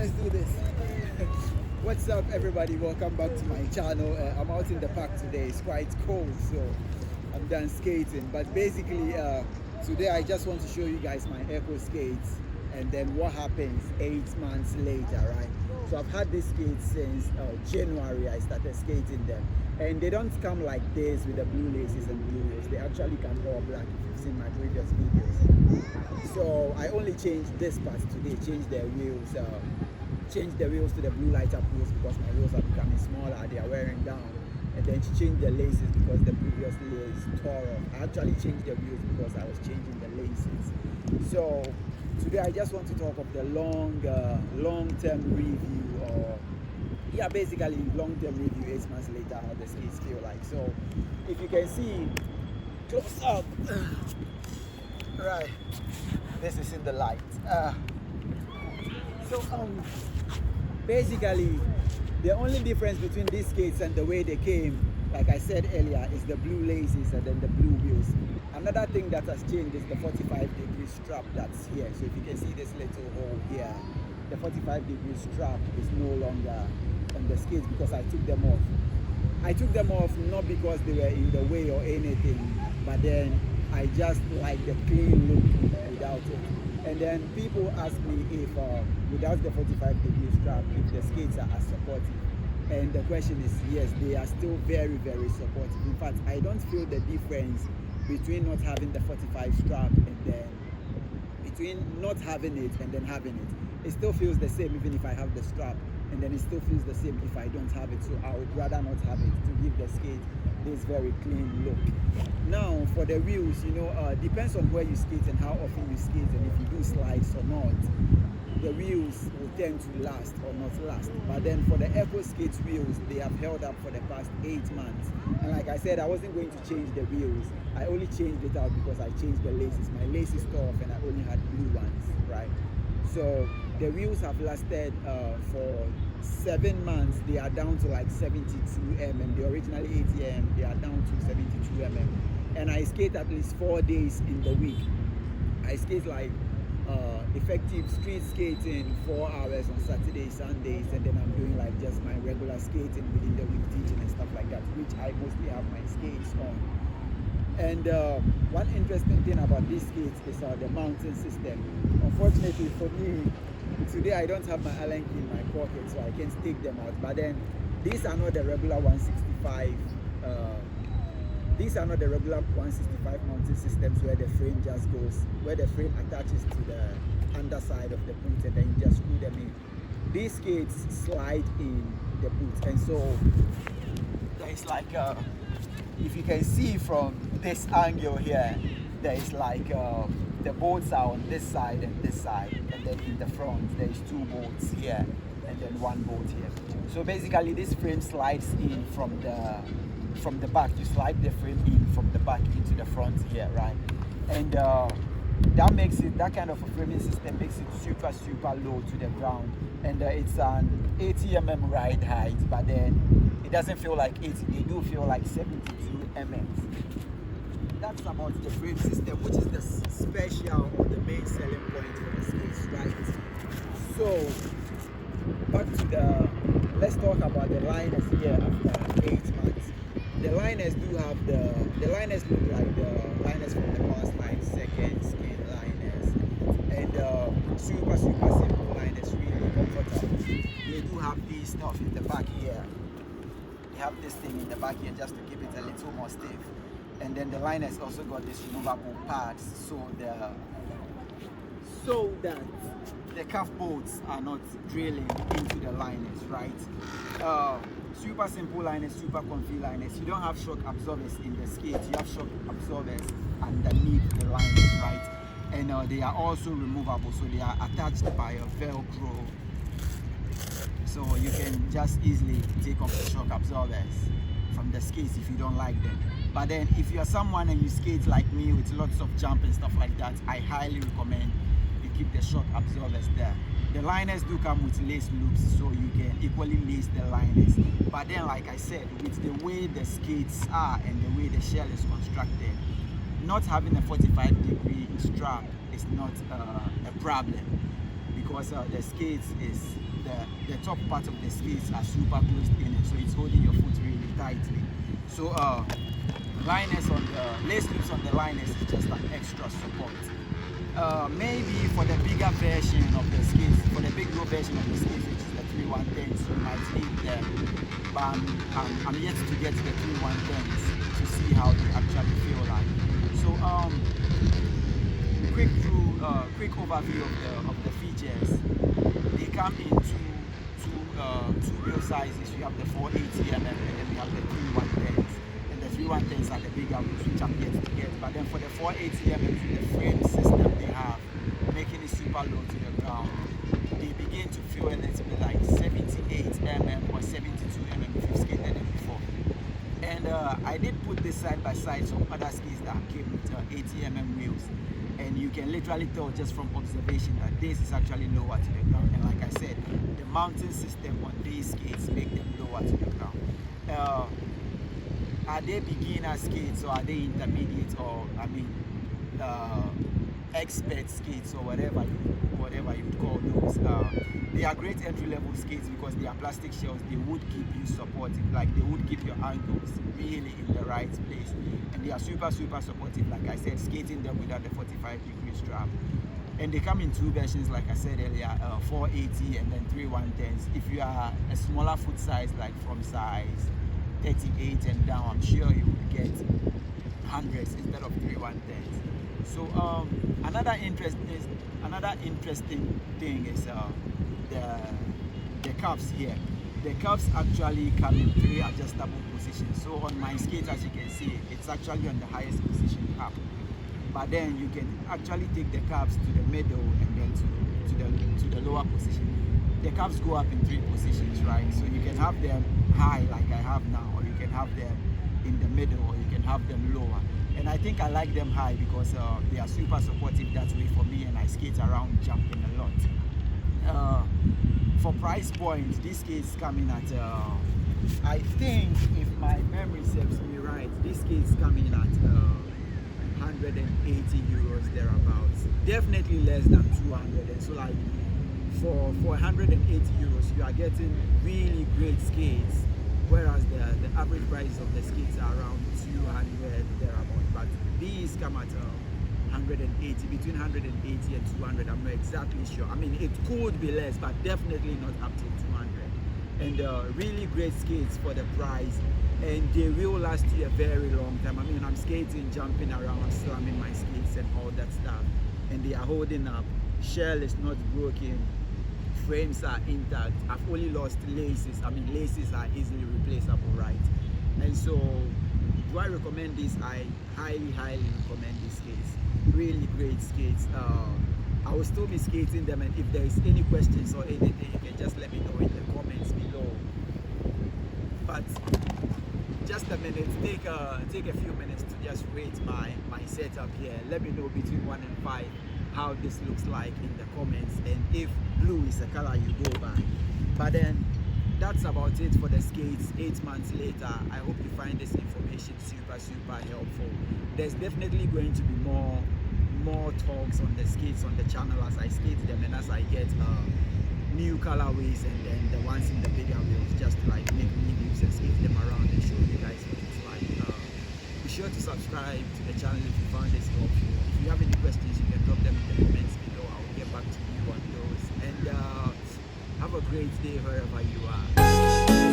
let's do this. What's up, everybody? Welcome back to my channel. I'm out in the park today. It's quite cold, so I'm done skating. But basically, today I just want to show you guys my Echo skates and then what happens 8 months later, right? So I've had these skates since January. I started skating them, and they don't come like this with the blue laces and blue wheels. They actually come all black, if you've seen my previous videos. So I only changed this part today, changed the wheels to the blue light up wheels because my wheels are becoming smaller, they are wearing down. And then she changed the laces because the previous lace tore off. I actually changed the wheels because I was changing the laces. So today I just want to talk of the long-term review, or yeah, basically long-term review 8 months later, how the skates feel like. So if you can see close up, right, this is in the light. Basically the only difference between these skates and the way they came, like I said earlier, is the blue laces and then the blue wheels. Another thing that has changed is the 45-degree strap that's here. So if you can see this little hole here, the 45-degree strap is no longer on the skates because I took them off. I took them off not because they were in the way or anything, but then I just like the clean look without it. And then people ask me if without the 45-degree strap, if the skates are as supportive. And the question is yes, they are still very, very supportive. In fact, I don't feel the difference between not having the 45 strap and then between not having it and then having it. It still feels the same even if I have the strap, and then it still feels the same if I don't have it. So I would rather not have it to give the skate this very clean look. Now for the wheels, you know, depends on where you skate and how often you skate and if you do slides or not. The wheels will tend to last or not last. But then for the Echo Skates wheels, they have held up for the past 8 months. And like I said, I wasn't going to change the wheels. I only changed it out because I changed the laces. My laces tore off and I only had blue ones, right? So the wheels have lasted for 7 months. They are down to like 72 mm. The originally 80 mm, they are down to 72 mm. And I skate at least 4 days in the week. I skate like effective street skating 4 hours on Saturdays, Sundays, and then I'm doing like just my regular skating within the week, teaching and stuff like that, which I mostly have my skates on. And one interesting thing about these skates is the mounting system. Unfortunately for me, today I don't have my Allen key in my pocket, so I can't take them out. But then these are not the regular 165. These are not the regular 165 mounting systems where the frame just goes, where the frame attaches to the underside of the boot and then you just screw them in. These skates slide in the boot, and so there is like if you can see from this angle here, there is like the bolts are on this side and this side, and then in the front there is 2 bolts here and then 1 bolt here. So basically this frame slides in from the back. You slide the frame in from the back into the front here, right? And that makes it, that kind of a framing system makes it super low to the ground. And it's an 80 mm ride height, but then it doesn't feel like 80, they do feel like 72 mm. That's about the frame system, which is the special or the main selling point for the skates, right? So back to let's talk about the liners here after 8 months. The liners do have the liners look like the liners from the past, like second skin liners, and super simple liners, really comfortable. They do have this stuff in the back here. They have this thing in the back here just to keep it a little more stiff. And then the liners also got this removable pads so that the calf bolts are not drilling into the liners, right? Super simple liners, super comfy liners. You don't have shock absorbers in the skates. You have shock absorbers underneath the liners, right? And they are also removable, so they are attached by a Velcro. So you can just easily take off the shock absorbers from the skates if you don't like them. But then if you're someone and you skate like me with lots of jump and stuff like that, I highly recommend you keep the shock absorbers there. The liners do come with lace loops, so you can equally lace the liners. But then, like I said, with the way the skates are and the way the shell is constructed, not having a 45-degree strap is not a problem, because the skates is the top part of the skates are super closed in, so it's holding your foot really tightly. So liners on the lace loops on the liners is just an extra support. Maybe for the bigger version of the skates, for the big wheel version of the skates, which is the 3110s, you might need them. But I'm yet to get the 3110s to see how they actually feel like. So quick overview of the features. They come in two wheel sizes. You have the 480mm and then we have the 3110s. And the 3110s are the bigger wheels, which I'm yet to get. But then for the 480mm with the frame system they have, making it super low to the ground, they begin to feel a little bit like 78mm or 72mm if you've skated them before. And I did put this side by side some other skates that came with 80mm wheels, and you can literally tell just from observation that this is actually lower to the ground. And like I said, the mounting system on these skates make them lower to the ground. Are they beginner skates or are they intermediate, or expert skates, or whatever you call those? They are great entry-level skates because they are plastic shells. They would keep you supportive, like they would keep your ankles really in the right place, and they are super supportive. Like I said, skating them without the 45-degree strap. And they come in two versions, like I said earlier, 480 and then 3110s. If you are a smaller foot size, like from size 38 and down, I'm sure you will get 100s instead of 3110s. So another interesting thing is the cuffs here. The cuffs actually come in 3 adjustable positions. So on my skate, as you can see, it's actually on the highest position up. But then you can actually take the cuffs to the middle and then to the lower position. The cuffs go up in 3 positions, right? So you can have them high like I have now, or you can have them in the middle, or you can have them lower. And I think I like them high because they are super supportive that way for me, and I skate around jumping a lot. For price points, these skates coming at I think, if my memory serves me right, these skates coming at 180 euros thereabouts. Definitely less than 200. And so like for 180 euros, you are getting really great skates, whereas the average price of the skates are around 200 thereabouts. But these come at 180, between 180 and 200. I'm not exactly sure. I mean, it could be less, but definitely not up to 200. And really great skates for the price, and they will last you a very long time. I mean, I'm skating, jumping around, slamming my skates and all that stuff, and they are holding up. Shell is not broken, frames are intact. I've only lost laces. I mean, laces are easily replaceable, right? And so, do I recommend this? I highly recommend these skates. Really great skates. I will still be skating them, and if there is any questions or anything, you can just let me know in the comments below. But just a minute, take a few minutes to just rate my setup here. Let me know between 1 and 5 how this looks like in the comments, and if blue is the color you go by. But then that's about it for the skates 8 months later. I hope you find this information super helpful. There's definitely going to be more talks on the skates on the channel as I skate them, and as I get new colorways and then the ones in the bigger wheels, just to like make reviews and skate them around and show you guys what it's like. Be sure to subscribe to the channel if you found this helpful. If you have any questions, you can drop them in the comments below. I will get back to you on those. And have a great day wherever you are.